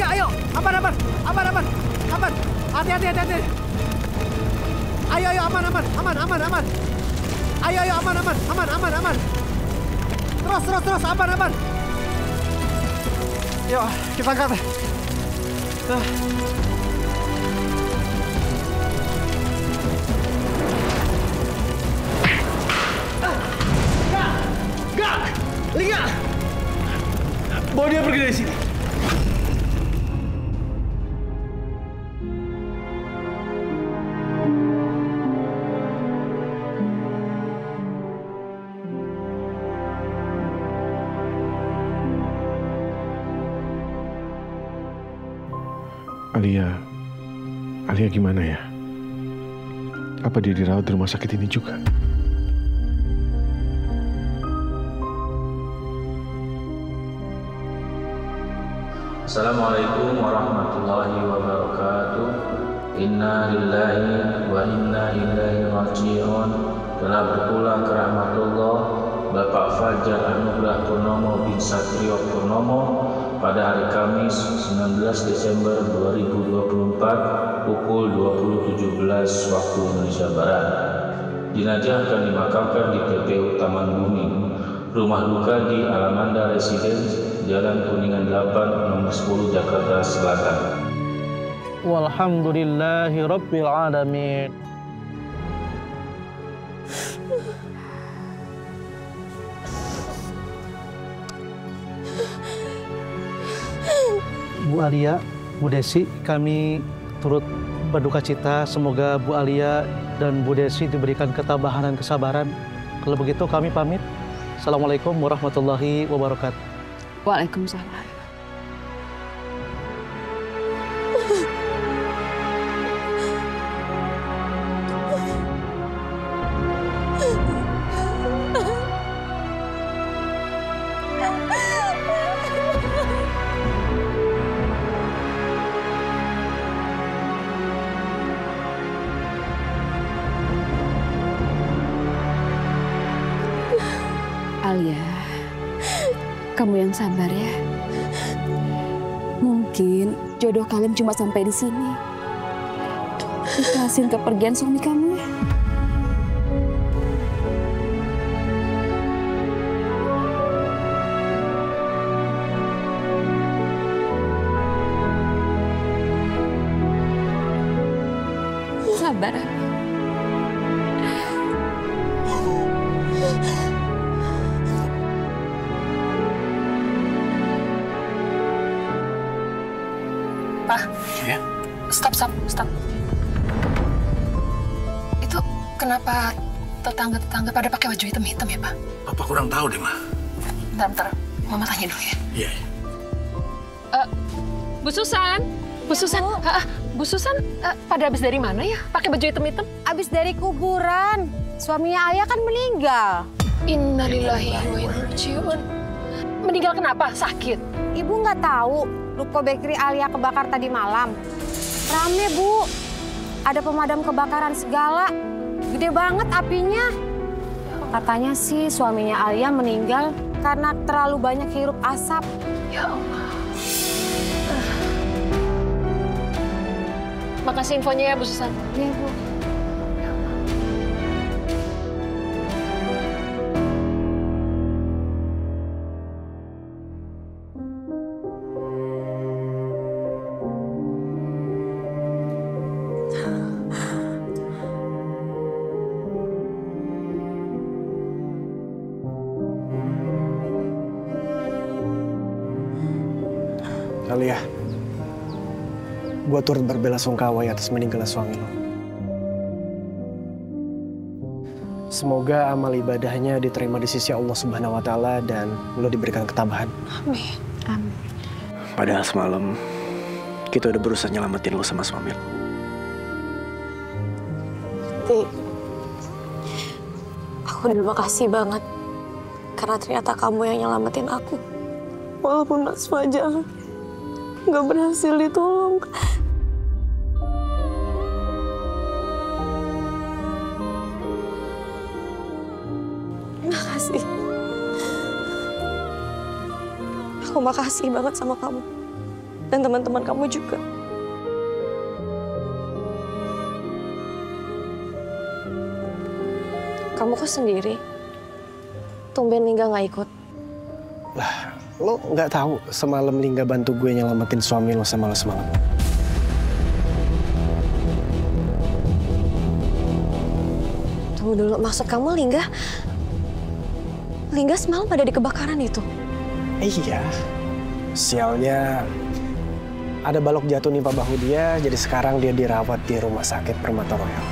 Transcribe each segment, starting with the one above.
Alia, ayo. Aman. Hati. Ayo, aman. Ayo, aman. Terus, aman. Yuk, kita angkat. Gak! Lia! Bawa dia pergi dari sini. Alia gimana ya? Apa dia dirawat di rumah sakit ini juga? Assalamualaikum warahmatullahi wabarakatuh. Inna lillahi wa inna ilaihi raji'un. Telah berpulang ke rahmatullah Bapak Fajar Anugrah Purnomo bin Satrio Purnomo pada hari Kamis 19 Desember 2024 pukul 20.17 waktu Indonesia Barat. Jenazah akan dimakamkan di TPU Taman Bumi, rumah duka di Alamanda Residence, Jalan Kuningan 8, nomor 10, Jakarta Selatan. Walhamdulillahi Rabbil Alamin. Bu Alia, Bu Desi, kami turut berduka cita. Semoga Bu Alia dan Bu Desi diberikan ketabahan dan kesabaran. Kalau begitu kami pamit. Assalamualaikum warahmatullahi wabarakatuh. Waalaikumsalam. Alia, kamu yang sabar ya. Mungkin jodoh kalian cuma sampai di sini. Ikhlasin kepergian suami kamu ya. Sabar. Pak, ya? Stop. Itu kenapa tetangga-tetangga pada pakai baju hitam-hitam ya, Pak? Papa kurang tahu deh, Ma. Bentar, Mama tanya dulu ya. Iya. Bu Susan, Bu Susan pada habis dari mana ya? Pakai baju hitam-hitam? Habis dari kuburan. Suaminya Ayah kan meninggal. Innalillahi wa inna ilaihi raji'un. Meninggal kenapa? Sakit? Ibu nggak tahu ruko bakery Alia kebakar tadi malam. Rame, Bu. Ada pemadam kebakaran segala. Gede banget apinya. Katanya sih suaminya Alia meninggal karena terlalu banyak hirup asap. Ya Allah. Makasih infonya ya, Bu Susan. Iya, Bu. Alia, gue turut berbelasungkawa atas meninggalnya suami lo. Semoga amal ibadahnya diterima di sisi Allah Subhanahu wa Ta'ala dan lo diberikan ketabahan. Amin. Amin. Padahal semalam kita udah berusaha nyelamatin lo sama suami lo. Aku terima kasih banget karena ternyata kamu yang nyelamatin aku. Walaupun Mas Fajar nggak berhasil ditolong. Makasih. Aku makasih banget sama kamu. Dan teman-teman kamu juga. Kamu kok sendiri? Tumben Lingga nggak ikut. Lah, lo nggak tahu semalam Lingga bantu gue nyelamatin suami lo sama lo semalam. Tunggu dulu, maksud kamu Lingga semalam ada di kebakaran itu? Iya. Sialnya ada balok jatuh nimpa bahu dia, jadi sekarang dia dirawat di rumah sakit Permata Royal.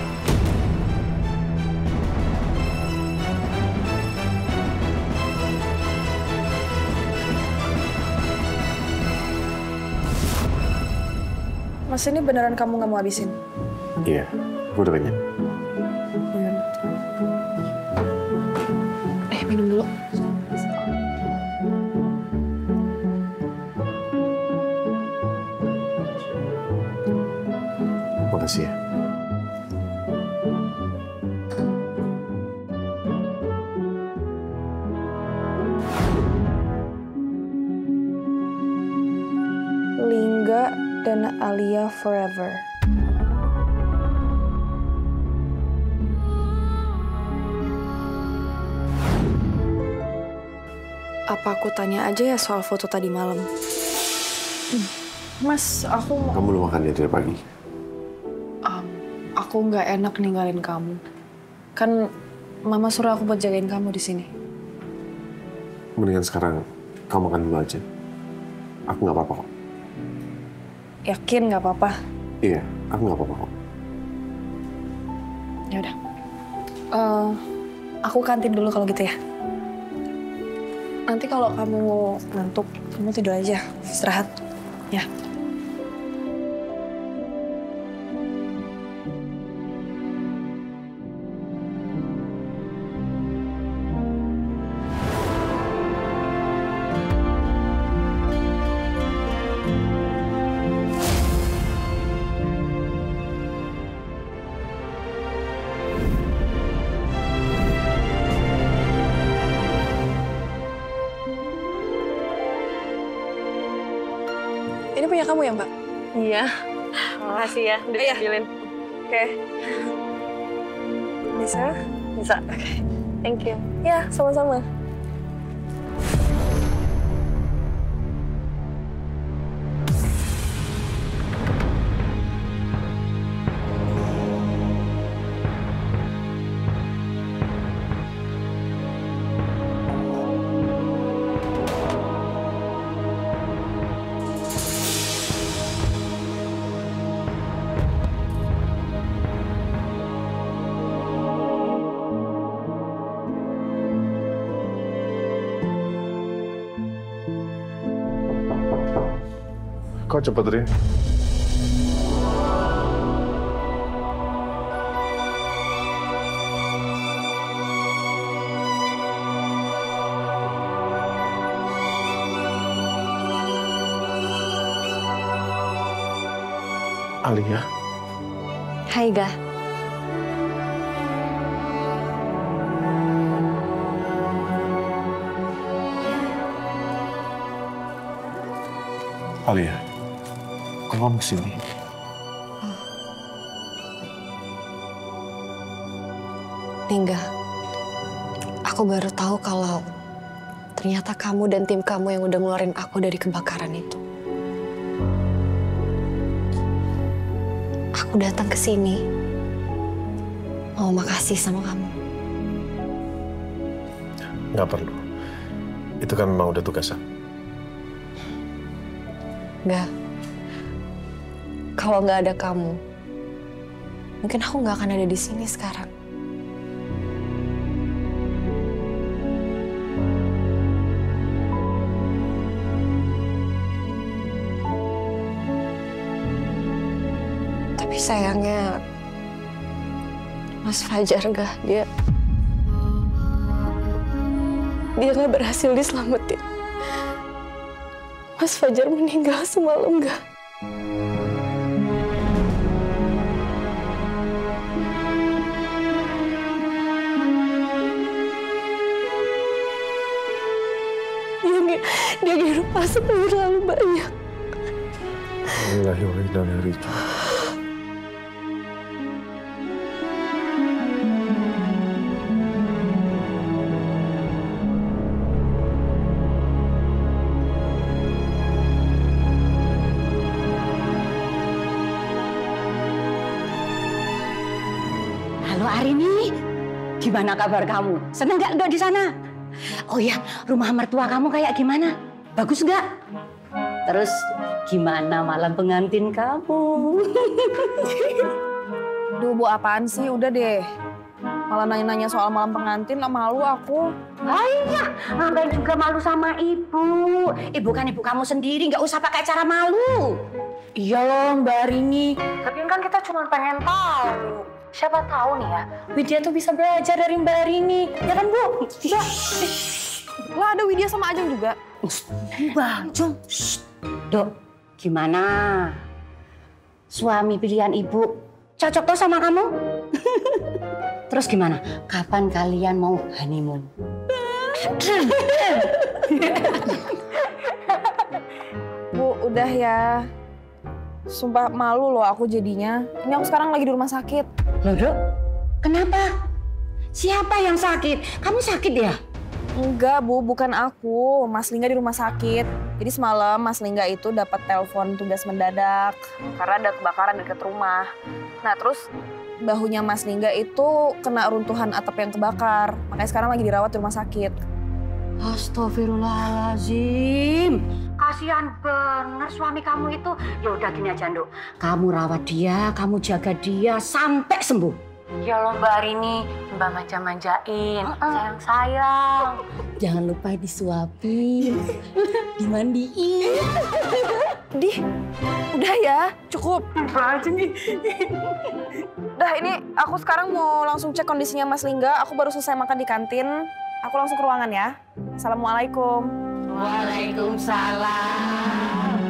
Mas, ini beneran kamu nggak mau habisin? Iya, aku udah kenyang. Minum dulu. Makasih ya. Lingga dan Alia forever. Apa aku tanya aja ya soal foto tadi malam? Mas, aku Kamu belum makan ya dari pagi? aku nggak enak ninggalin kamu. Kan Mama suruh aku buat jagain kamu di sini. Mendingan sekarang kamu makan dulu aja. Aku nggak apa-apa kok. Yakin nggak apa-apa? Iya, aku nggak apa-apa kok. Ya udah. Aku kantin dulu kalau gitu ya. Nanti kalau kamu ngantuk, kamu tidur aja, istirahat. Ya. Ini punya kamu ya, Mbak? Iya. Makasih ya udah diambilin. Oke. Bisa? Bisa. Oke. Thank you. Ya, sama-sama. Kok cepet, Rin? Alia? Hai, Ga. Alia, kok kamu kesini? Lingga, aku baru tahu kalau ternyata kamu dan tim kamu yang udah ngeluarin aku dari kebakaran itu. Aku datang ke sini mau makasih sama kamu. Nggak perlu. Itu kan memang udah tugas aku. Nggak. Kalau nggak ada kamu, mungkin aku nggak akan ada di sini sekarang. Tapi sayangnya, Mas Fajar dia nggak berhasil diselamatin. Mas Fajar meninggal semalam, Ga. Dia ngirup asap terlalu banyak. Alhamdulillah wa inna ilaihi raji'un. Halo Arini, gimana kabar kamu? Seneng nggak di sana? Oh ya, rumah mertua kamu kayak gimana? Bagus nggak? Terus gimana malam pengantin kamu? Duh, Bu, apaan sih? Udah deh. Malah nanya-nanya soal malam pengantin, malu aku. Iya, ngapain juga malu sama ibu? Ibu kan ibu kamu sendiri, nggak usah pakai cara malu. Iya loh, Mbak Arini. Tapi kan kita cuma pengen tahu. Siapa tahu nih ya, Widya tuh bisa belajar dari Mbak Arini. Ya kan, Bu? Mbak. Lah, ada Widya sama Ajeng juga. Bang Jung. Dok, gimana? Suami pilihan ibu cocok tuh sama kamu? Terus gimana? Kapan kalian mau honeymoon? Bu, udah ya. Sumpah malu loh aku jadinya. Ini aku sekarang lagi di rumah sakit. Loh, Dok? Kenapa? Siapa yang sakit? Kamu sakit ya? Enggak, Bu, bukan aku. Mas Lingga di rumah sakit. Jadi semalam Mas Lingga itu dapat telepon tugas mendadak karena ada kebakaran dekat rumah. Nah, terus bahunya Mas Lingga itu kena runtuhan atap yang kebakar. Makanya sekarang lagi dirawat di rumah sakit. Astagfirullahaladzim. Kasihan bener suami kamu itu. Ya udah gini aja, Nduk. Kamu rawat dia, kamu jaga dia sampai sembuh. Ya loh Mbak Arini, Mbak manja-manjain, sayang-sayang. Jangan lupa disuapin, dimandiin. Dih, udah ya, cukup. Apa aja nih? Udah, ini aku sekarang mau langsung cek kondisinya Mas Lingga. Aku baru selesai makan di kantin. Aku langsung ke ruangan ya. Assalamualaikum. Waalaikumsalam.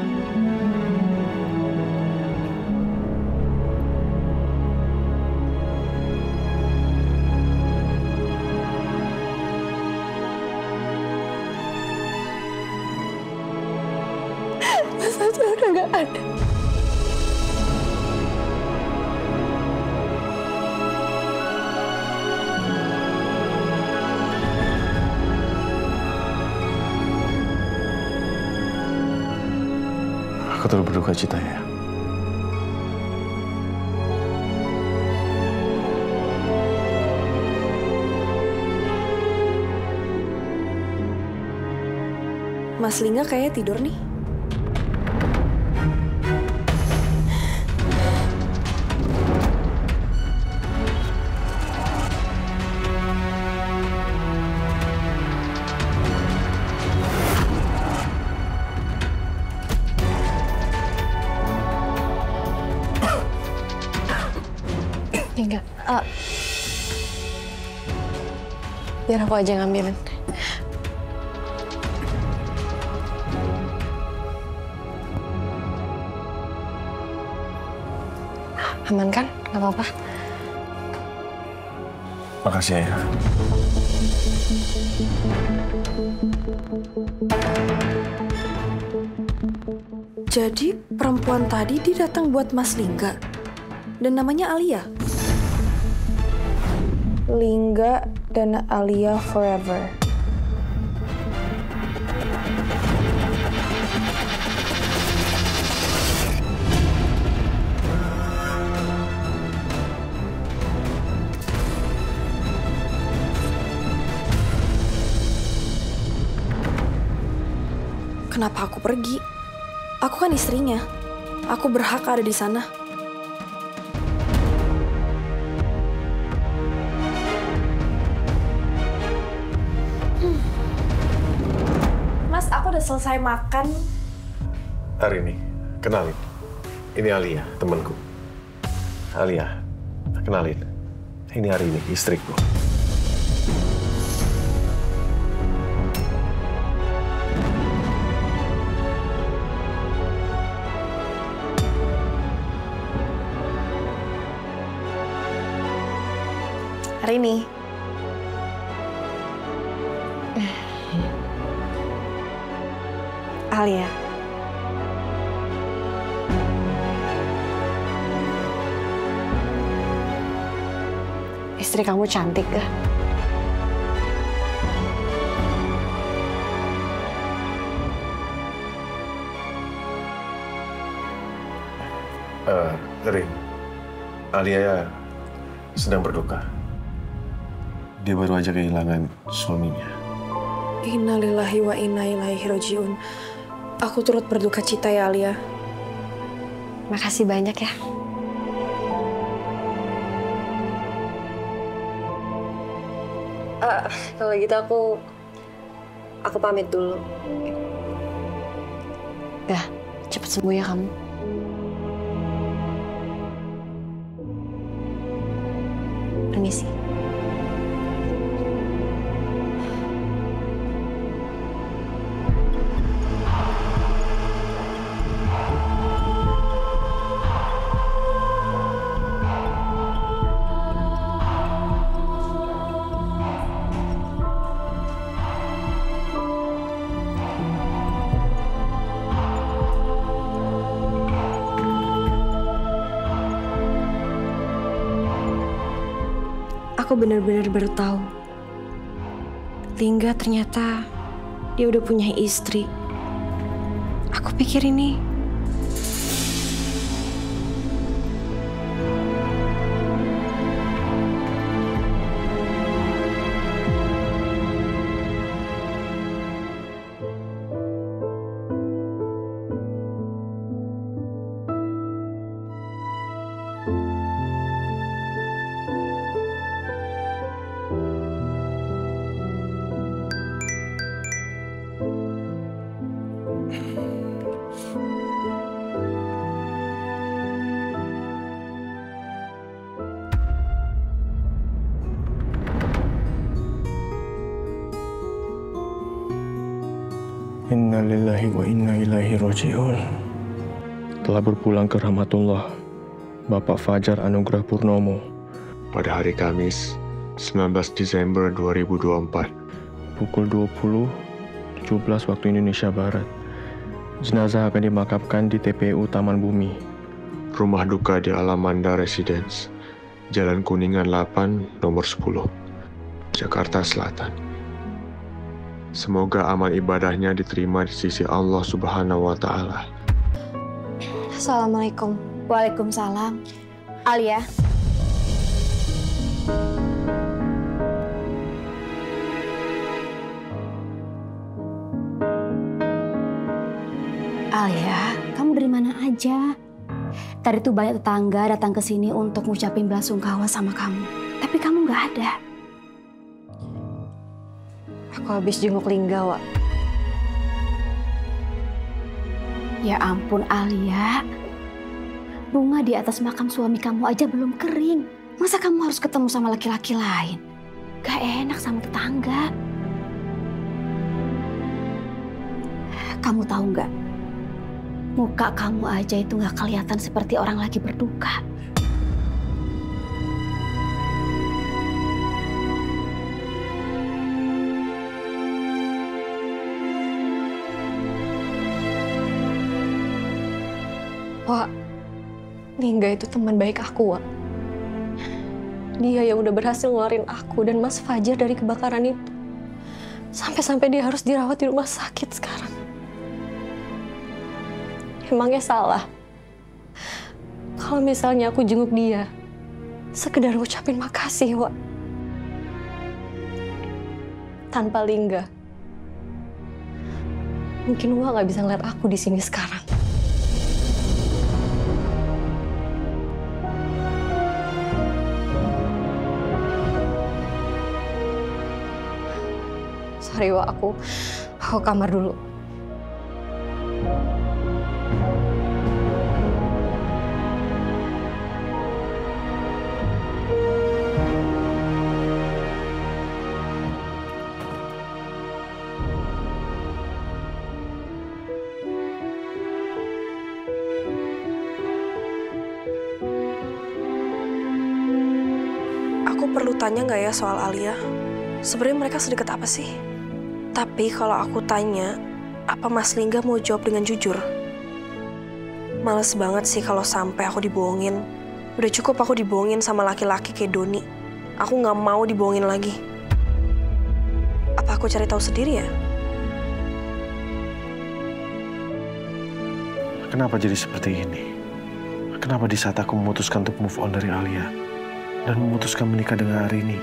Mas Ajeng udah nggak ada. Aku terus berduka cita ya. Mas Lingga kayaknya tidur nih. Enggak. Biar aku aja ngambilin. Aman kan? Gak apa-apa. Makasih ya. Jadi perempuan tadi dia datang buat Mas Lingga. Dan namanya Alia. Lingga dan Alia forever. Kenapa aku pergi? Aku kan istrinya. Aku berhak ada di sana. Mas, aku udah selesai makan. Hari ini, kenalin. Ini Alia, temanku. Alia, kenalin. Ini hari ini, istriku. Arini. Alia. Istri kamu cantik gak? Rin, Alia sedang berduka. Dia baru aja kehilangan suaminya. Innalillahi wa inna ilaihi rajiun. Aku turut berduka cita ya, Alia. Makasih banyak ya. Kalau gitu aku pamit dulu. Dah, cepet sembuh ya kamu. Permisi. Aku benar-benar baru tahu. Lingga ternyata dia udah punya istri. Aku pikir ini Innalillahi wa inna ilaihi raji'un. Telah berpulang ke rahmatullah Bapak Fajar Anugrah Purnomo Pada hari Kamis, 19 Desember 2024. Pukul 20.17 waktu Indonesia Barat. Jenazah akan dimakamkan di TPU Taman Bumi. Rumah duka di Alamanda Residence, Jalan Kuningan 8, nomor 10, Jakarta Selatan. Semoga amal ibadahnya diterima di sisi Allah Subhanahu wa Ta'ala. Assalamualaikum. Waalaikumsalam. Alia. Alia, kamu dari mana aja? Tadi tuh banyak tetangga datang ke sini untuk ngucapin belasungkawa sama kamu. Tapi kamu nggak ada. Aku habis jenguk Lingga, Wak. Ya ampun, Alia. Bunga di atas makam suami kamu aja belum kering. Masa kamu harus ketemu sama laki-laki lain? Gak enak sama tetangga. Kamu tahu nggak? Muka kamu aja itu nggak kelihatan seperti orang lagi berduka. Wak, Lingga itu teman baik aku, Wak. Dia yang udah berhasil ngeluarin aku dan Mas Fajar dari kebakaran itu. Sampai-sampai dia harus dirawat di rumah sakit sekarang. Emangnya salah kalau misalnya aku jenguk dia, sekedar ngucapin makasih, Wak. Tanpa Lingga, mungkin Wak gak bisa ngeliat aku di sini sekarang. Sorry, Wak, aku kamar dulu. Aku perlu tanya nggak ya soal Alia? Sebenarnya mereka sedekat apa sih? Tapi kalau aku tanya, apa Mas Lingga mau jawab dengan jujur? Males banget sih kalau sampai aku dibohongin. Udah cukup aku dibohongin sama laki-laki kayak Doni. Aku nggak mau dibohongin lagi. Apa aku cari tahu sendiri ya? Kenapa jadi seperti ini? Kenapa di saat aku memutuskan untuk move on dari Alia dan memutuskan menikah dengan Arini,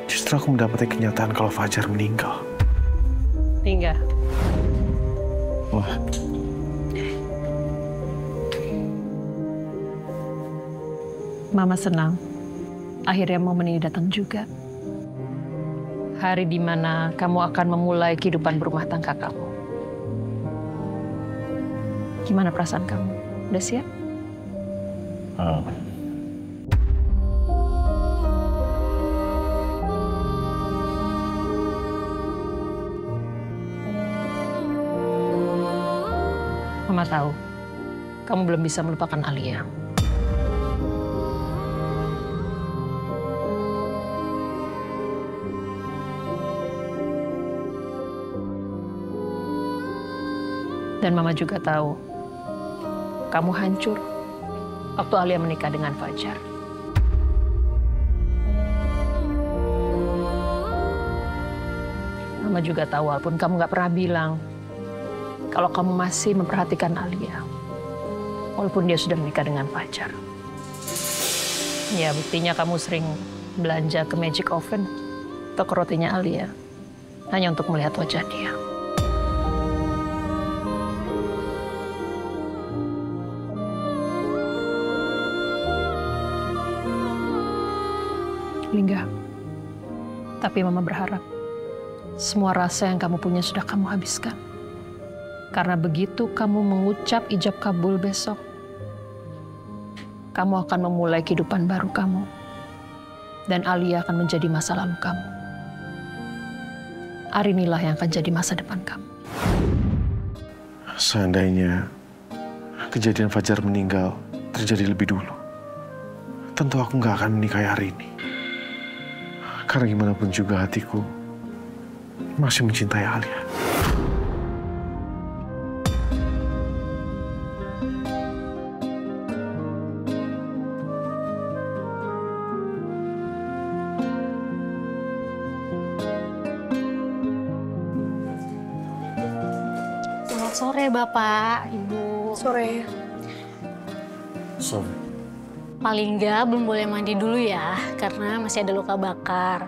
justru aku mendapati kenyataan kalau Fajar meninggal. Lingga. Wah. Mama senang. Akhirnya momen ini datang juga. Hari di mana kamu akan memulai kehidupan berumah tangga kamu. Gimana perasaan kamu? Udah siap? Mama tahu, kamu belum bisa melupakan Alia. Dan Mama juga tahu, kamu hancur waktu Alia menikah dengan Fajar. Mama juga tahu, walaupun kamu gak pernah bilang, kalau kamu masih memperhatikan Alia, walaupun dia sudah menikah dengan Fajar. Ya, buktinya kamu sering belanja ke Magic Oven, toko rotinya Alia, hanya untuk melihat wajah dia. Lingga, tapi Mama berharap semua rasa yang kamu punya sudah kamu habiskan. Karena begitu kamu mengucap ijab kabul besok, kamu akan memulai kehidupan baru kamu. Dan Alia akan menjadi masa lalu kamu. Arinilah yang akan jadi masa depan kamu. Seandainya kejadian Fajar meninggal terjadi lebih dulu, tentu aku nggak akan menikahi Arini. Karena gimana pun juga hatiku masih mencintai Alia. Selamat sore Bapak, Ibu. Sore. Sore. Paling nggak belum boleh mandi dulu ya, karena masih ada luka bakar.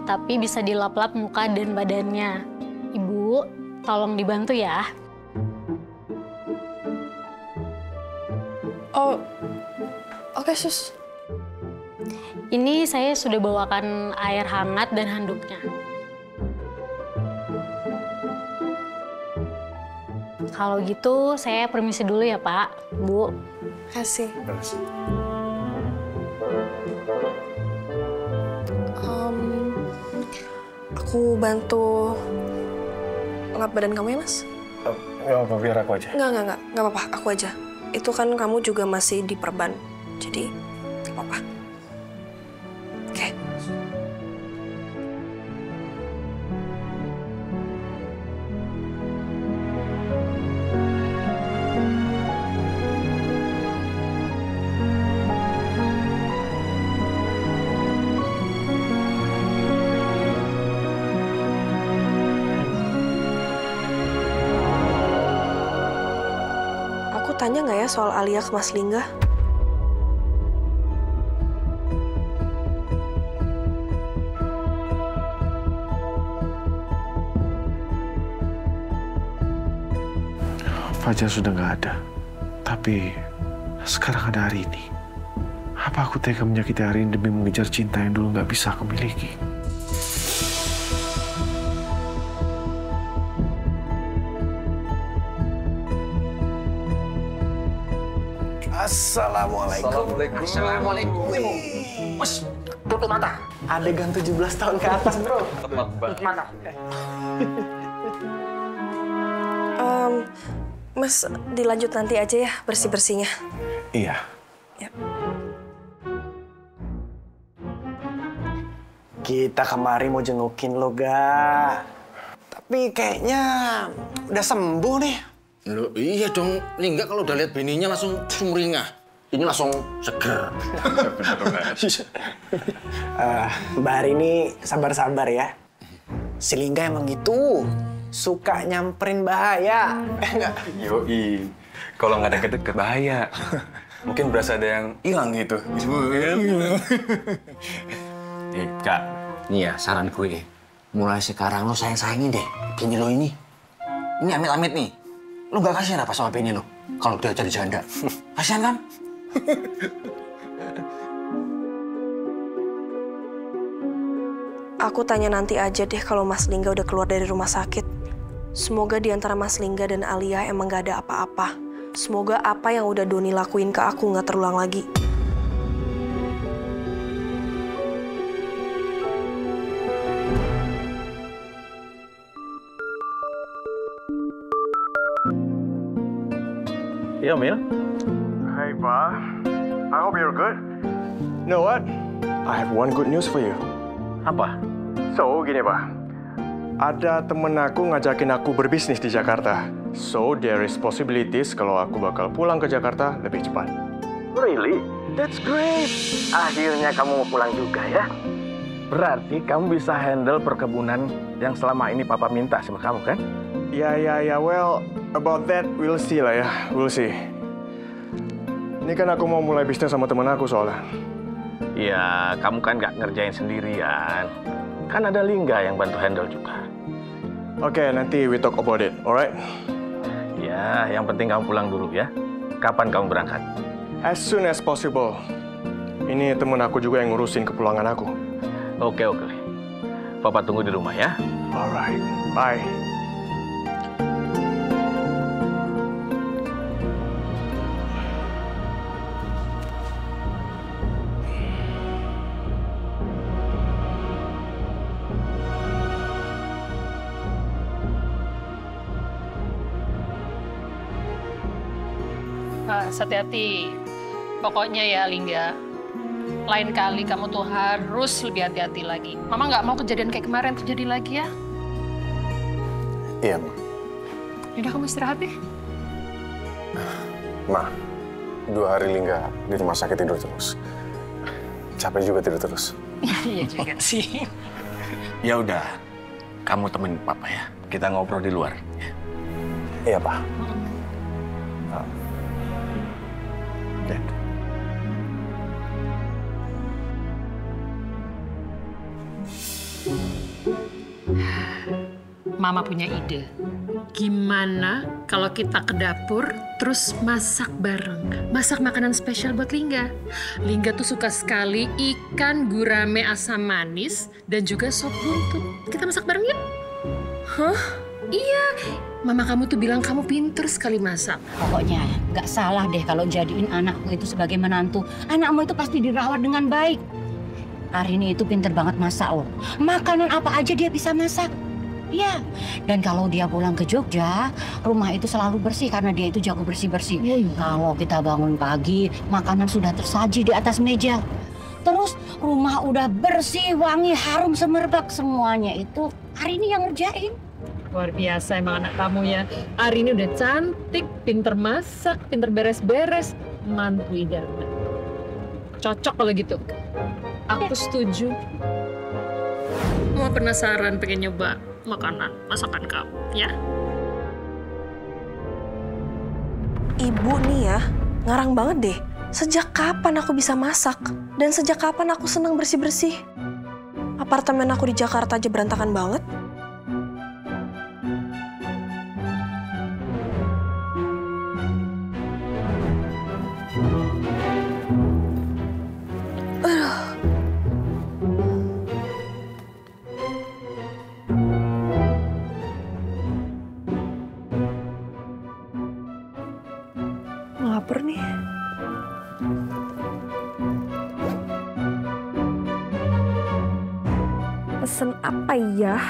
Tapi bisa dilap-lap muka dan badannya. Ibu, tolong dibantu ya. Oh, oke Sus. Ini saya sudah bawakan air hangat dan handuknya. Kalau gitu, saya permisi dulu ya Pak, Bu. Kasih. Aku bantu lap badan kamu ya, Mas? Nggak apa-apa, biar aku aja. Nggak apa-apa, aku aja. Itu kan kamu juga masih diperban, jadi nggak apa-apa. Oke. Tanya nggak ya soal Alia ke Mas Lingga? Fajar sudah nggak ada, tapi sekarang ada Arini. Apa aku tega menyakiti Arini demi mengejar cinta yang dulu nggak bisa aku miliki? Assalamualaikum. Assalamualaikum. Mas, tutup mata. Adegan 17 tahun ke atas, bro. Tutup mata. Mas, dilanjut nanti aja ya bersih-bersihnya. Iya. Ya. Kita kemari mau jengukin lo, Ga. Tapi kayaknya udah sembuh nih. Loh, iya dong, Lingga kalau udah lihat bininya langsung sumringah. ini langsung seger. Mbak Arini sabar-sabar ya. Si Lingga emang gitu, suka nyamperin bahaya. Enggak? Yoi, kalau nggak deket-deket bahaya. Mungkin berasa ada yang hilang gitu. Kak, nih ya saran gue. Mulai sekarang lo sayang-sayangin deh bini lo ini. Ini amit-amit nih. Lo gak kasihan apa sama bini lo kalau dia jadi janda? Kasihan kan? Aku tanya nanti aja deh kalau Mas Lingga udah keluar dari rumah sakit. Semoga di antara Mas Lingga dan Alia emang gak ada apa-apa. Semoga apa yang udah Doni lakuin ke aku gak terulang lagi. Iya, Mil. Hai, Pa. I hope you're good. Know what? I have one good news for you. Apa? So, gini, Pa. Ada temen aku ngajakin aku berbisnis di Jakarta. So, there is possibilities kalau aku bakal pulang ke Jakarta lebih cepat. Really? That's great. Akhirnya kamu mau pulang juga ya? Berarti kamu bisa handle perkebunan yang selama ini Papa minta sama kamu, kan? Ya, well, about that we'll see lah ya, we'll see. Ini kan aku mau mulai bisnis sama temen aku soalnya. Ya, kamu kan nggak ngerjain sendirian. Kan ada Lingga yang bantu handle juga. Oke, nanti we talk about it, alright? Ya, yang penting kamu pulang dulu ya. Kapan kamu berangkat? As soon as possible. Ini temen aku juga yang ngurusin kepulangan aku. Oke. Papa tunggu di rumah ya. Alright, bye. Hati-hati. Pokoknya ya, Lingga. Lain kali kamu tuh harus lebih hati-hati lagi. Mama nggak mau kejadian kayak kemarin terjadi lagi ya. Iya, Ma. Yaudah, kamu istirahat deh. Ma, 2 hari Lingga di rumah sakit tidur terus. Capek juga tidur terus. Iya juga sih. Ya udah, kamu temenin Papa ya. Kita ngobrol di luar. Iya, Pak. Mama punya ide. Gimana kalau kita ke dapur terus masak bareng? Masak makanan spesial buat Lingga. Lingga tuh suka sekali ikan gurame asam manis dan juga sop buntut. Kita masak bareng yuk. Hah? Iya. Mama kamu tuh bilang kamu pinter sekali masak. Pokoknya nggak salah deh kalau jadiin anakku itu sebagai menantu. Anakmu itu pasti dirawat dengan baik. Arini itu pinter banget masak loh. Makanan apa aja dia bisa masak. Iya, dan kalau dia pulang ke Jogja, rumah itu selalu bersih karena dia itu jago bersih-bersih. Kalau kita bangun pagi, makanan sudah tersaji di atas meja. Terus rumah udah bersih, wangi, harum semerbak, semuanya itu Arini yang ngerjain. Luar biasa emang anak kamu ya. Arini udah cantik, pinter masak, pinter beres-beres, mantu idaman. Cocok kalau gitu. Aku setuju. Mau penasaran pengen nyoba makanan masakan kamu, ya? Ibu nih ya, ngarang banget deh. Sejak kapan aku bisa masak? Dan sejak kapan aku senang bersih-bersih? Apartemen aku di Jakarta aja berantakan banget. Lapar nih. Pesen apa ya?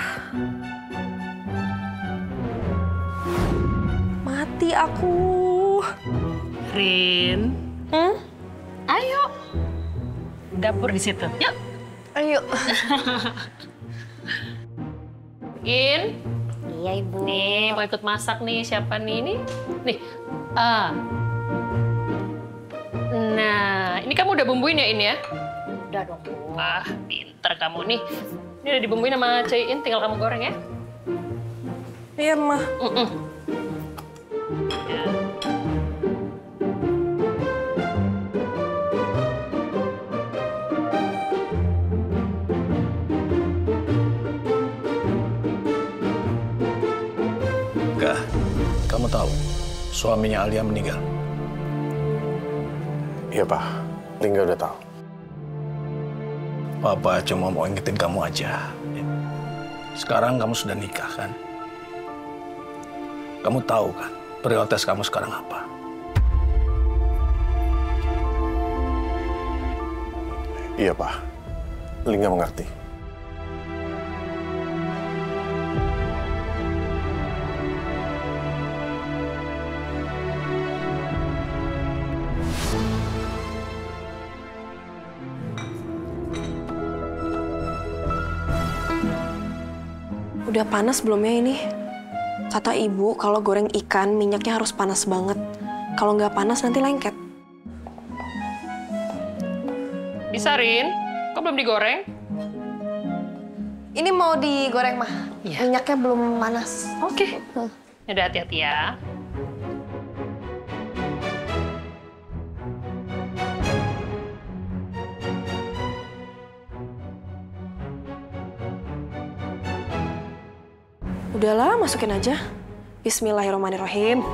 Mati aku. Rin. Ayo. Dapur di situ. Yuk. Ayo. In. Iya, Ibu. Nih, mau ikut masak nih. Siapa nih? Nih. udah bumbuin ya ini ya? Udah dong, Bu. Ah, pinter kamu nih. Ini udah dibumbuin sama Caiin, tinggal kamu goreng ya. Iya, Mah. Enggak, kamu tahu suaminya Alia meninggal. Iya, Pak. Lingga udah tahu. Papa cuma mau ingetin kamu aja. Sekarang kamu sudah nikah, kan? Kamu tahu kan prioritas kamu sekarang apa? Iya, Pak. Lingga mengerti. Udah panas belum ya ini? Kata ibu kalau goreng ikan minyaknya harus panas banget. Kalau nggak panas nanti lengket. Bisa, Rin? Kok belum digoreng? Ini mau digoreng, Mah. Iya. Minyaknya belum panas. Oke. Udah hati-hati ya. Udahlah, masukin aja. Bismillahirrahmanirrahim.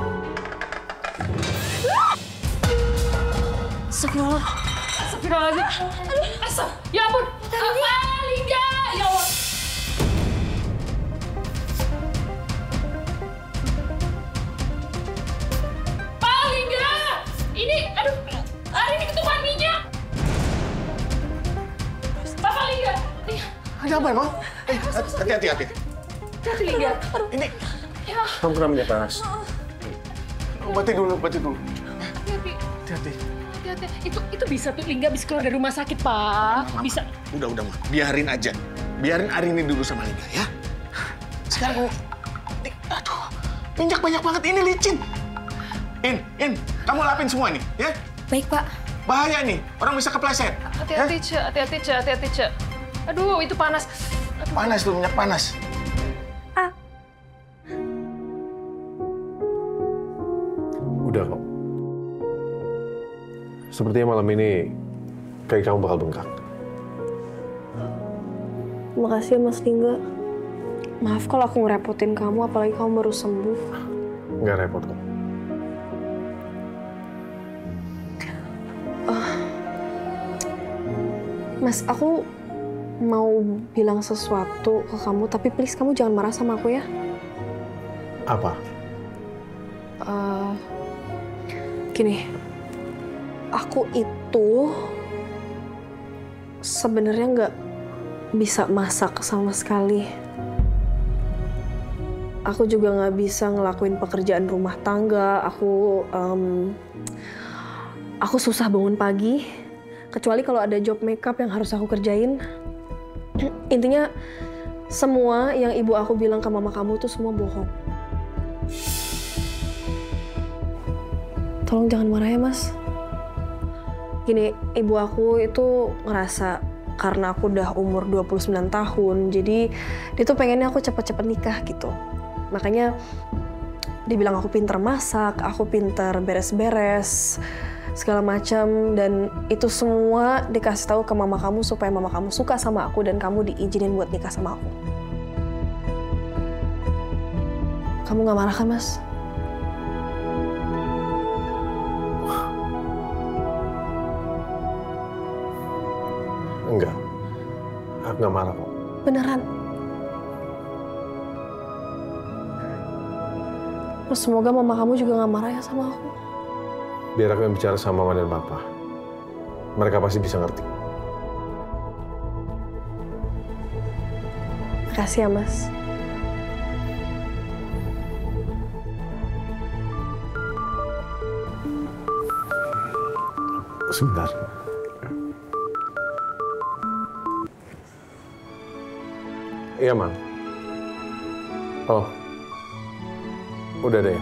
Astagfirullah. Astagfirullahaladzim. Asap. Ya ampun. Lingga. Ya Allah. Lingga. Ini, aduh. Hari ini ketupat minyak. Bapak Lingga. Ada apa emang? Hati-hati. Hati Lingga. Ini. Ya. Kamu kena minyak panas. Obati dulu. Hati-hati. Itu bisa tuh Lingga bisa keluar dari rumah sakit, Pak. Bisa. Udah, Ma. Biarin aja. Biarin Arini dulu sama Lingga, ya. Sekarang, aduh, minyak banyak banget. Ini licin. In, kamu lapin semua nih, ya. Baik, Pak. Bahaya nih, orang bisa kepleset. Hati-hati, Cek. Aduh, itu panas. Panas tuh, minyak panas. Udah kok. Sepertinya malam ini kayak kamu bakal bengkak. Makasih ya, Mas Lingga. Maaf kalau aku ngerepotin kamu, apalagi kamu baru sembuh. Nggak repot kok. Mas, aku mau bilang sesuatu ke kamu, tapi please kamu jangan marah sama aku ya. Apa? Gini, aku itu sebenarnya nggak bisa masak sama sekali. Aku juga nggak bisa ngelakuin pekerjaan rumah tangga. Aku susah bangun pagi, kecuali kalau ada job makeup yang harus aku kerjain. Intinya, semua yang ibu aku bilang ke mama kamu tuh semua bohong. Tolong jangan marah ya, Mas. Gini, ibu aku itu ngerasa karena aku udah umur 29 tahun, jadi dia tuh pengennya aku cepet-cepet nikah gitu. Makanya dia bilang aku pinter masak, aku pinter beres-beres, segala macam, dan itu semua dikasih tahu ke mama kamu supaya mama kamu suka sama aku dan kamu diizinin buat nikah sama aku. Kamu nggak marah kan, Mas? Enggak. Aku nggak marah kok. Beneran. Terus semoga mama kamu juga nggak marah ya sama aku. Biar aku yang bicara sama mama dan papa. Mereka pasti bisa ngerti. Makasih ya, Mas. Sebentar. Iya, Mang. Oh, udah deh.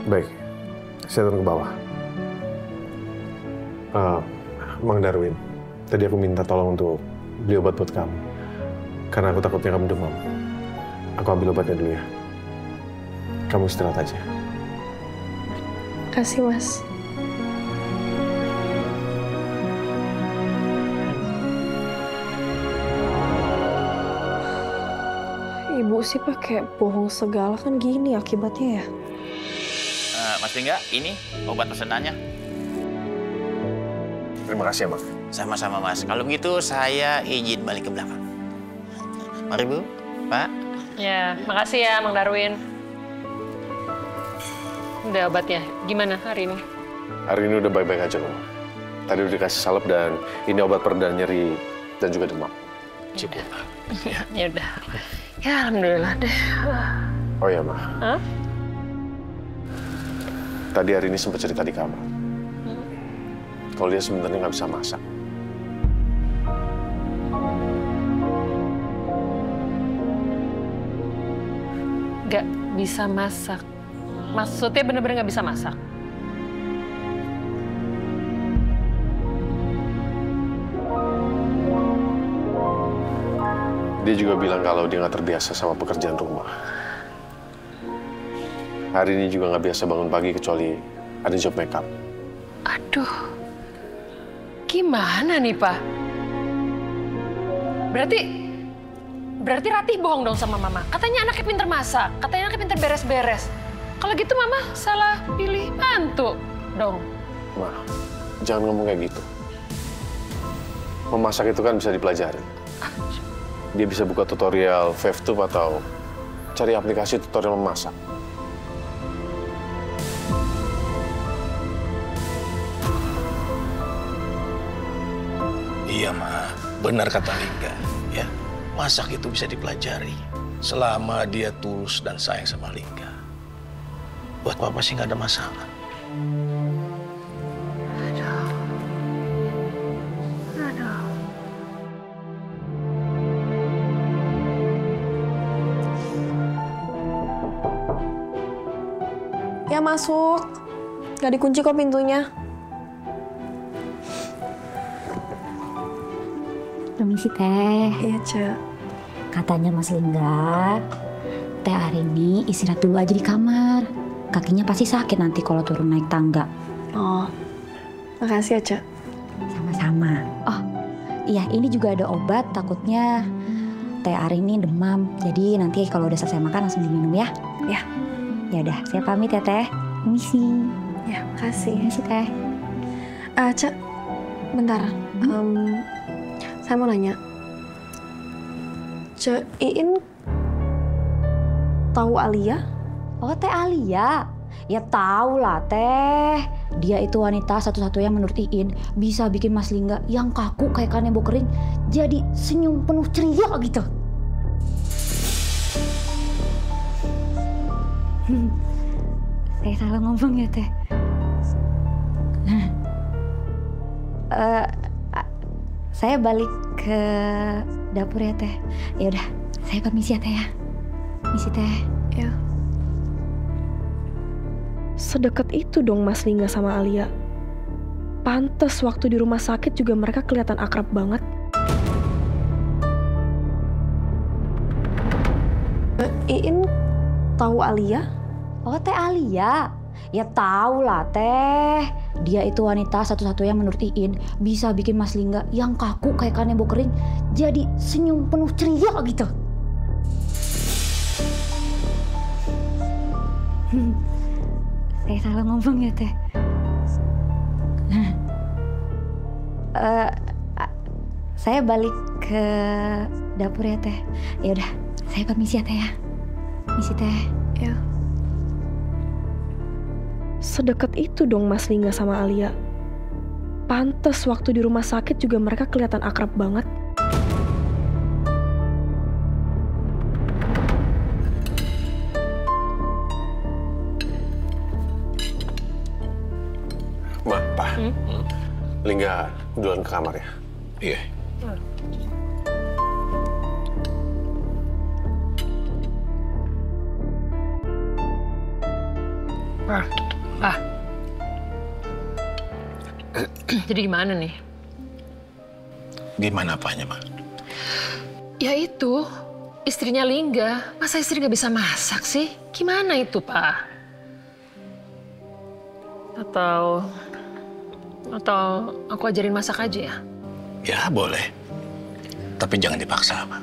Baik, saya turun ke bawah. Mang Darwin, tadi aku minta tolong untuk beli obat buat kamu. Karena aku takutnya kamu demam. Aku ambil obatnya dulu ya. Kamu istirahat aja. Kasih, Mas. Ibu sih pakai bohong segala kan gini akibatnya ya. Mas Lingga, ini obat pesanannya. Terima kasih ya, Mak. Sama-sama, Mas. Kalau begitu saya izin balik ke belakang. Mari, Bu. Pak. Ya, makasih ya, Mang Darwin. Udah obatnya. Gimana hari ini? Hari ini udah baik-baik aja kok. Tadi udah dikasih salep dan ini obat pereda nyeri dan juga demam. Cukup. Ya udah. Ya, alhamdulillah deh. Oh ya, Ma. Hah? Tadi hari ini sempat cerita di kamar. Kalau dia sebenarnya nggak bisa masak. Nggak bisa masak. Maksudnya bener-bener nggak bisa masak? Dia juga bilang kalau dia nggak terbiasa sama pekerjaan rumah. Hari ini juga nggak biasa bangun pagi kecuali ada job makeup. Aduh, gimana nih, Pak? Berarti Ratih bohong dong sama Mama. Katanya anaknya pinter masak, katanya anaknya pinter beres-beres. Kalau gitu Mama salah pilih mantu dong. Ma, jangan ngomong kayak gitu. Memasak itu kan bisa dipelajari. Dia bisa buka tutorial ViveTube atau cari aplikasi tutorial memasak. Iya, Ma. Benar kata Lingga. Ya, masak itu bisa dipelajari selama dia tulus dan sayang sama Lingga. Buat Papa sih nggak ada masalah. Ya masuk. Gak dikunci kok pintunya. Permisi Teh. Iya, Cek. Katanya Mas Lingga, Teh hari ini istirahat dulu aja di kamar. Kakinya pasti sakit nanti kalau turun naik tangga. Oh, makasih ya, Cek. Sama-sama. Oh, iya ini juga ada obat. Takutnya Teh hari ini demam. Jadi nanti kalau udah selesai makan langsung diminum ya. Ya. Ya udah, saya pamit ya Teh. Misi. Ya, makasih. Misi Teh. Cek, bentar. Saya mau nanya. Cek Iin tahu Alia? Oh, Teh Alia. Ya tahu lah Teh. Dia itu wanita satu-satunya menurut Iin bisa bikin Mas Lingga yang kaku kayak kanebo kering jadi senyum penuh ceria gitu. Saya salah ngomong ya Teh. Saya balik ke dapur ya Teh. Ya udah, saya permisi ya Teh ya. Misi Teh. Ya. Sedekat itu dong Mas Lingga sama Alia. Pantes waktu di rumah sakit juga mereka kelihatan akrab banget. Iin tahu Alia? Oh, Teh Alia. Ya tahu lah Teh. Dia itu wanita satu-satunya menurut Iin bisa bikin Mas Lingga yang kaku kayak kanebo kering jadi senyum penuh ceria gitu. Saya salah ngomong ya Teh. Saya balik ke dapur ya Teh. Ya udah, saya permisi ya Teh ya. Misi Teh. Ya. Sedekat itu dong Mas Lingga sama Alia. Pantes waktu di rumah sakit juga mereka kelihatan akrab banget. Ma, Pak. Lingga duluan ke kamar ya. Iya. Jadi gimana nih? Gimana apanya, Ma? Ya itu, istrinya Lingga. Masa istri nggak bisa masak sih? Gimana itu, Pak? Atau aku ajarin masak aja ya? Ya, boleh. Tapi jangan dipaksa, Ma.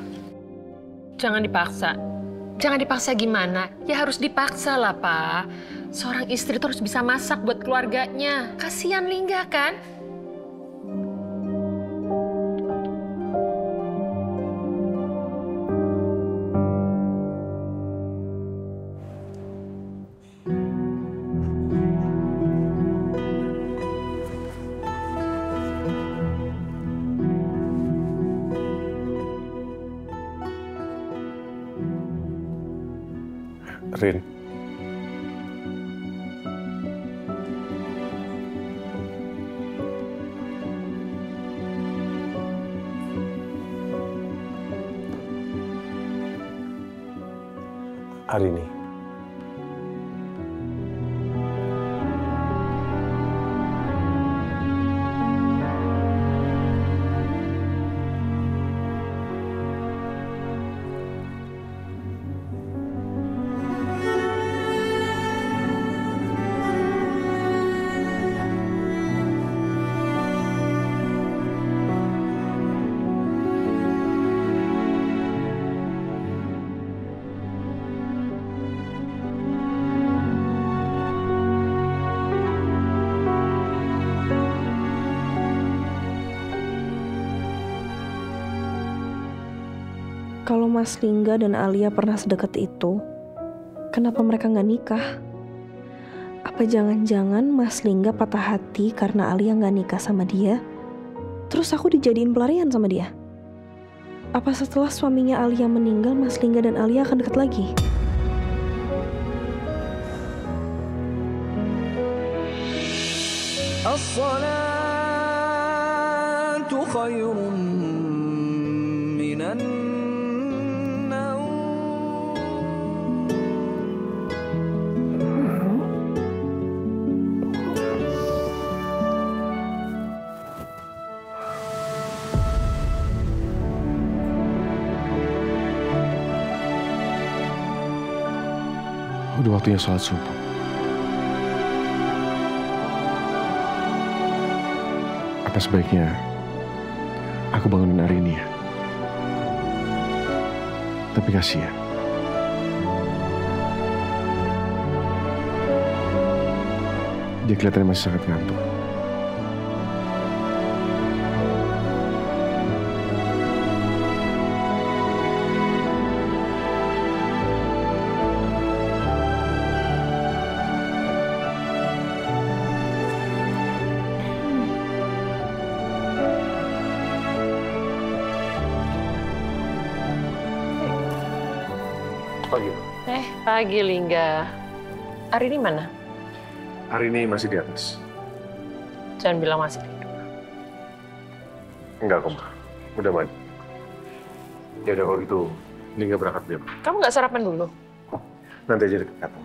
Jangan dipaksa. Jangan dipaksa gimana? Ya harus dipaksa lah, Pak. Seorang istri tuh harus bisa masak buat keluarganya. Kasihan Lingga kan? Rin. Hari ini. Kalau Mas Lingga dan Alia pernah sedekat itu, kenapa mereka nggak nikah? Apa jangan-jangan Mas Lingga patah hati karena Alia nggak nikah sama dia? Terus aku dijadiin pelarian sama dia? Apa setelah suaminya Alia meninggal, Mas Lingga dan Alia akan dekat lagi? As-salatu khairun minan Udah waktunya sholat subuh. Apa sebaiknya aku bangunin hari ini ya? Tapi kasihan. Dia kelihatannya masih sangat ngantuk. Pagi Lingga. Hari ini mana? Hari ini masih di atas. Jangan bilang masih tidur. Enggak, Kom. Udah mandi. Ya udah kalau gitu, Lingga berangkat dulu. Kamu nggak sarapan dulu? Nanti aja deket kantor.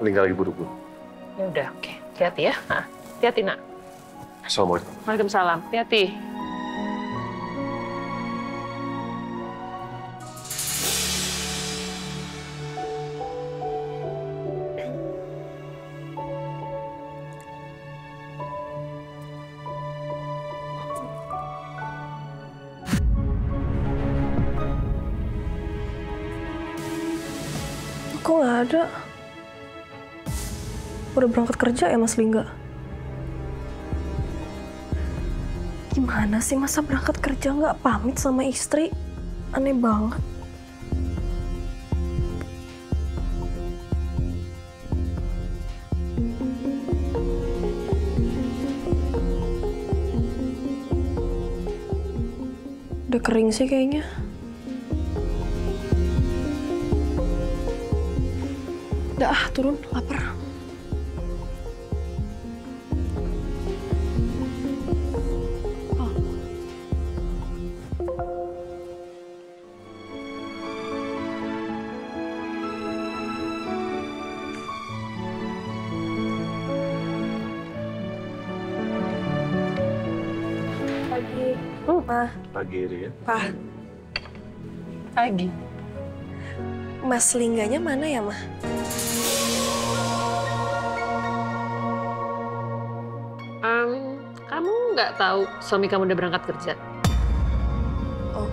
Lingga lagi buru-buru. Ya udah, oke. Hati-hati ya. Hati-hati, Nak. Assalamualaikum. Waalaikumsalam. Hati-hati. Kok nggak ada? Udah berangkat kerja ya Mas Lingga? Gimana sih masa berangkat kerja nggak pamit sama istri? Aneh banget. Udah kering sih kayaknya. Udah turun, lapar. Pagi. Ma. Pagi, Ri. Pa. Pagi. Mas Lingganya mana ya, Ma? Kamu nggak tahu suami kamu udah berangkat kerja? Oh.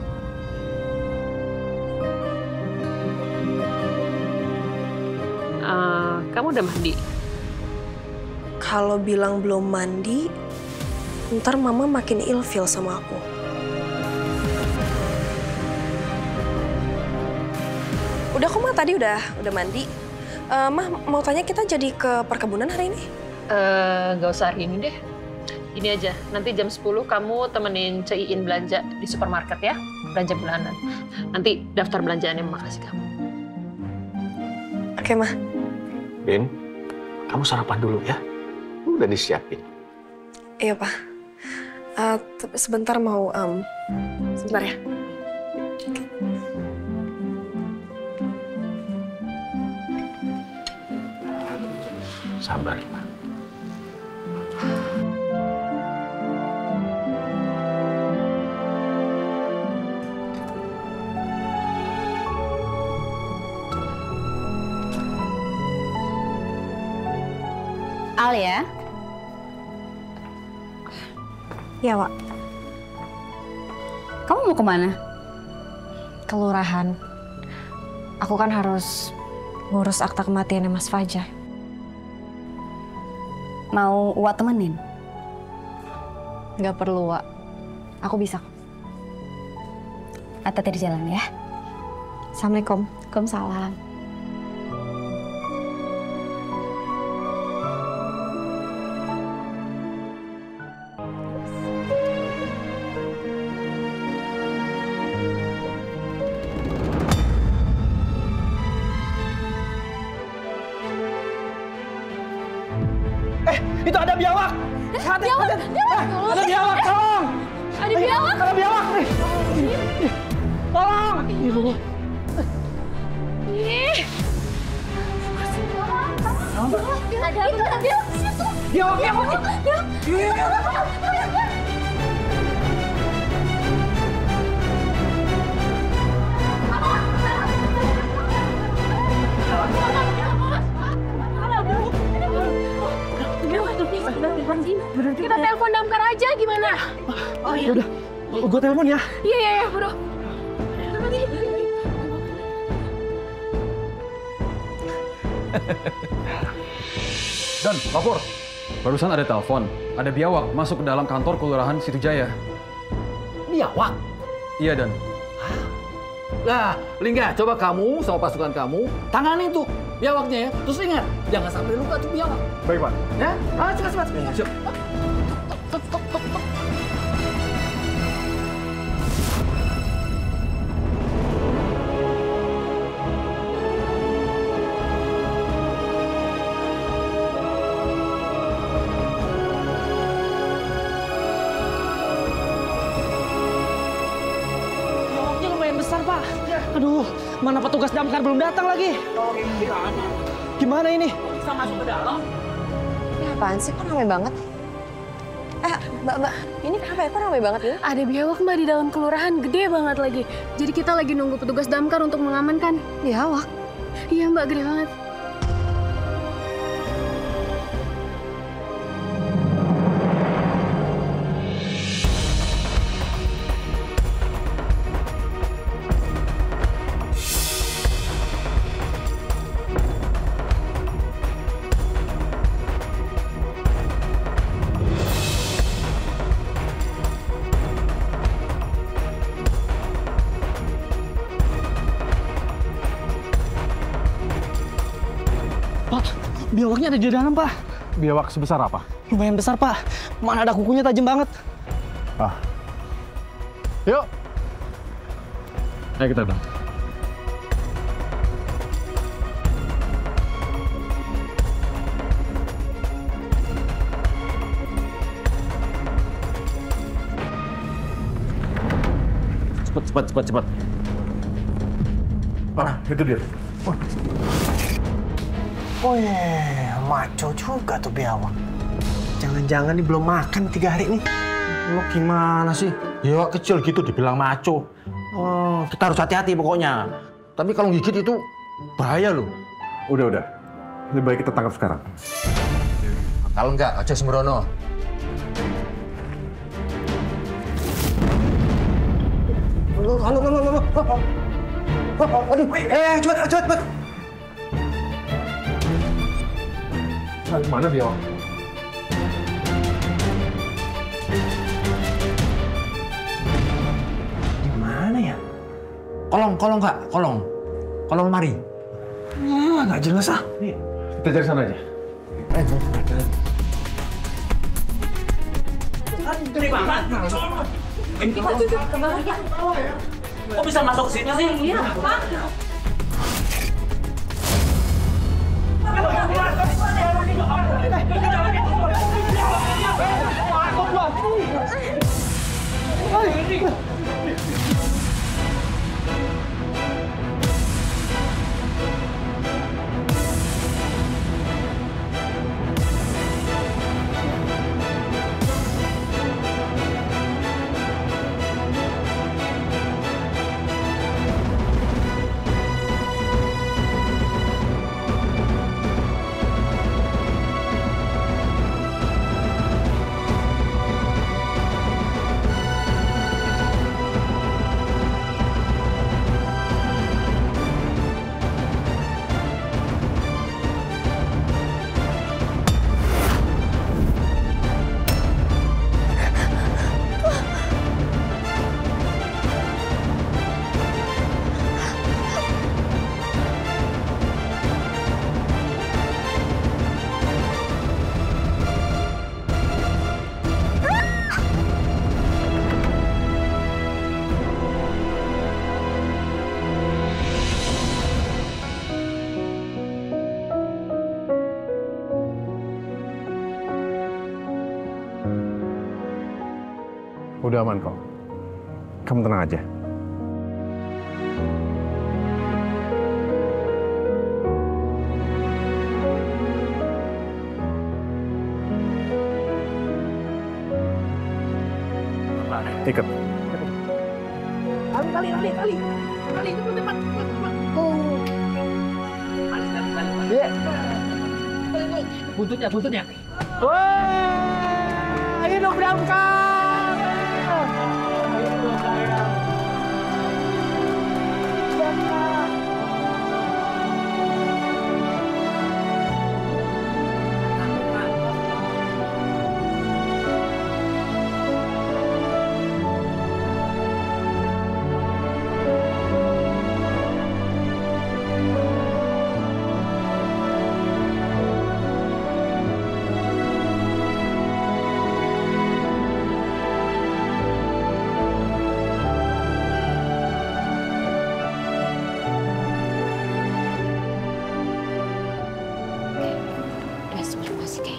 Kamu udah mandi? Kalau bilang belum mandi, ntar Mama makin ilfil sama aku. Udah kok, Ma, tadi udah mandi. Mah, mau tanya kita jadi ke perkebunan hari ini? Nggak usah hari ini deh. Ini aja, nanti jam 10 kamu temenin Ceiin belanja di supermarket ya. Belanja bulanan. Nanti daftar belanjaannya Mama kasih kamu. Oke, Ma. Bin, kamu sarapan dulu ya. Udah disiapin. Iya, Pak. Sebentar mau, sebentar ya. Sabar, Pak. Al ya? Ya, Wak. Kamu mau kemana? Kelurahan. Aku kan harus ngurus akta kematiannya Mas Fajar. Mau Wak temenin? Nggak perlu, Wak. Aku bisa. Hati-hati di jalan ya. Assalamualaikum. Waalaikumsalam. Itu ada biawak! Biawak! Ada biawak, tolong! Ada biawak! Ada biawak nih! Tolong! Ada biawak di situ! Biawak! Kita telepon damkar aja gimana? Oh iya. Udah, gue telepon ya. Iya, bro. Dan, lapor. Barusan ada telepon. Ada biawak masuk ke dalam kantor Kelurahan Situjaya. Biawak? Iya, Dan. Nah, Lingga, coba kamu sama pasukan kamu tangani tuh biawaknya ya. Terus ingat, jangan sampai luka tuh biawak. Baik, Pak. Ya? Cepat. Yuk. Biawaknya lumayan besar, Pak. Aduh, mana petugas damkar belum datang lagi? Gimana ini? Bisa masuk ke dalam? Ini apaan sih? Kok ramai banget? Mbak, ini kenapa ya? Kok ramai banget ini? Ada biawak, Mbak, di dalam kelurahan. Gede banget lagi. Jadi kita lagi nunggu petugas damkar untuk mengamankan. Biawak? Iya, Mbak, gede banget. Biawaknya ada di dalam, Pak. Biawak sebesar apa? Lumayan besar, Pak. Mana ada kukunya tajam banget. Yuk. Ayo kita dong. Cepat. Itu dia. Oh iya, maco juga tuh biawak. Jangan-jangan nih belum makan 3 hari nih. Lo gimana sih? Ya kecil gitu dibilang maco. Kita harus hati-hati pokoknya. Tapi kalau gigit itu bahaya loh. Udah. Lebih baik kita tangkap sekarang. Kalau enggak, aja sembrono. Aduh, cepet. Mana dia? Di mana ya? Kolong lemari. Nggak jelas ah. Kita cari sana aja. Kok bisa masuk ke sini sih? Iya. Udah aman kok. Kamu tenang aja. Ikat. Kali. Cepat. Iya. Buntutnya. Wah, ayo dong berangkat.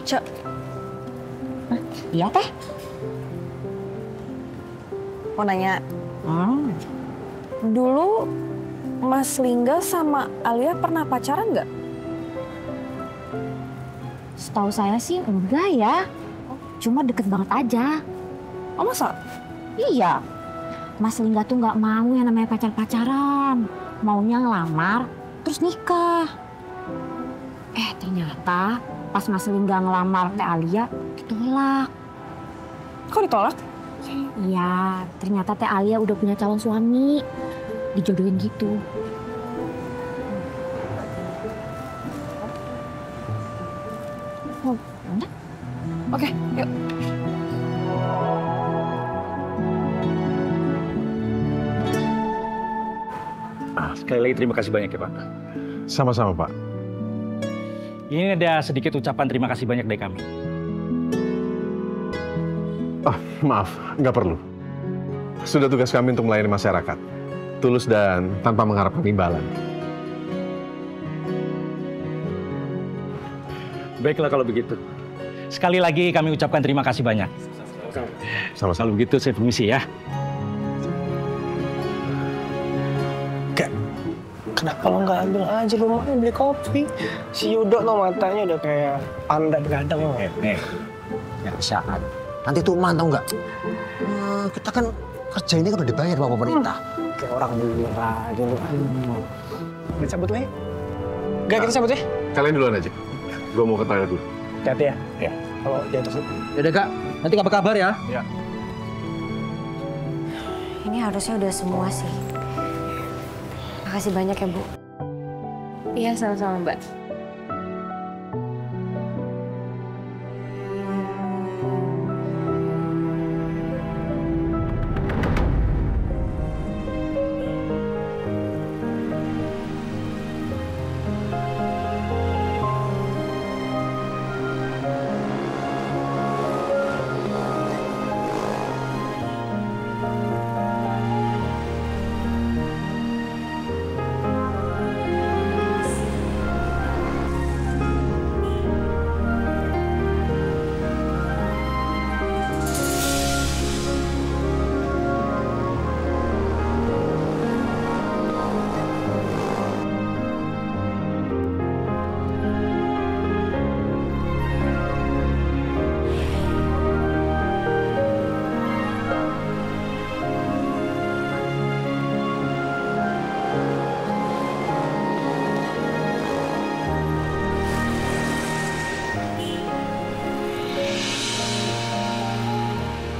Cok. Iya teh. Mau nanya. Dulu Mas Lingga sama Alia pernah pacaran nggak? Setahu saya sih enggak ya. Cuma deket banget aja. Oh masa? Iya. Mas Lingga tuh nggak mau yang namanya pacar-pacaran. Maunya ngelamar terus nikah. Ternyata pas Mas Lingga ngelamar Teh Alia ditolak. Kok ditolak? Iya, ternyata Teh Alia udah punya calon suami. Dijodohin gitu. Oh, udah? Oke, yuk. Sekali lagi terima kasih banyak ya Pak. Sama-sama Pak. Ini ada sedikit ucapan terima kasih banyak dari kami. Maaf, nggak perlu. Sudah tugas kami untuk melayani masyarakat. Tulus dan tanpa mengharapkan imbalan. Baiklah kalau begitu. Sekali lagi kami ucapkan terima kasih banyak. Sama-sama. Kalau begitu saya permisi ya. Kenapa lo nggak ambil aja lumayan beli kopi? Si Yudo tuh matanya udah kayak panda begadang. Nih, nggak bisaan. Nanti tuh tau nggak? kita kan kerja ini kan udah dibayar sama pemerintah. Kayak orang bener aja lu. Kita cabut lagi. Gak, kita cabut ya? Kalian duluan aja. Gue mau ke toilet dulu. Hati-hati ya. Ya. Kalau jatuh sih. Yaudah Kak, nanti kabar-kabar ya. Ya. Ini harusnya udah semua sih. Makasih banyak ya, Bu. Iya, sama-sama, Mbak.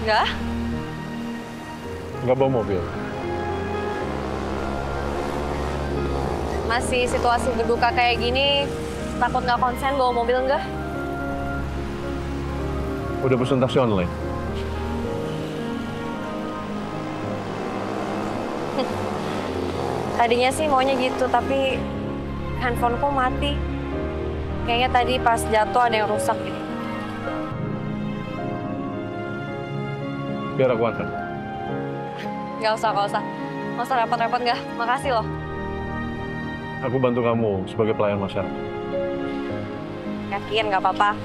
Enggak? Nggak bawa mobil. Masih situasi berduka kayak gini, takut nggak konsen bawa mobil enggak? Udah pesen taksi online. Tadinya sih maunya gitu, tapi handphoneku mati. Kayaknya tadi pas jatuh ada yang rusak gitu. Biar aku antar. Nggak usah. Nggak usah repot-repot nggak? Makasih loh. Aku bantu kamu sebagai pelayan masyarakat. Yakin nggak apa-apa?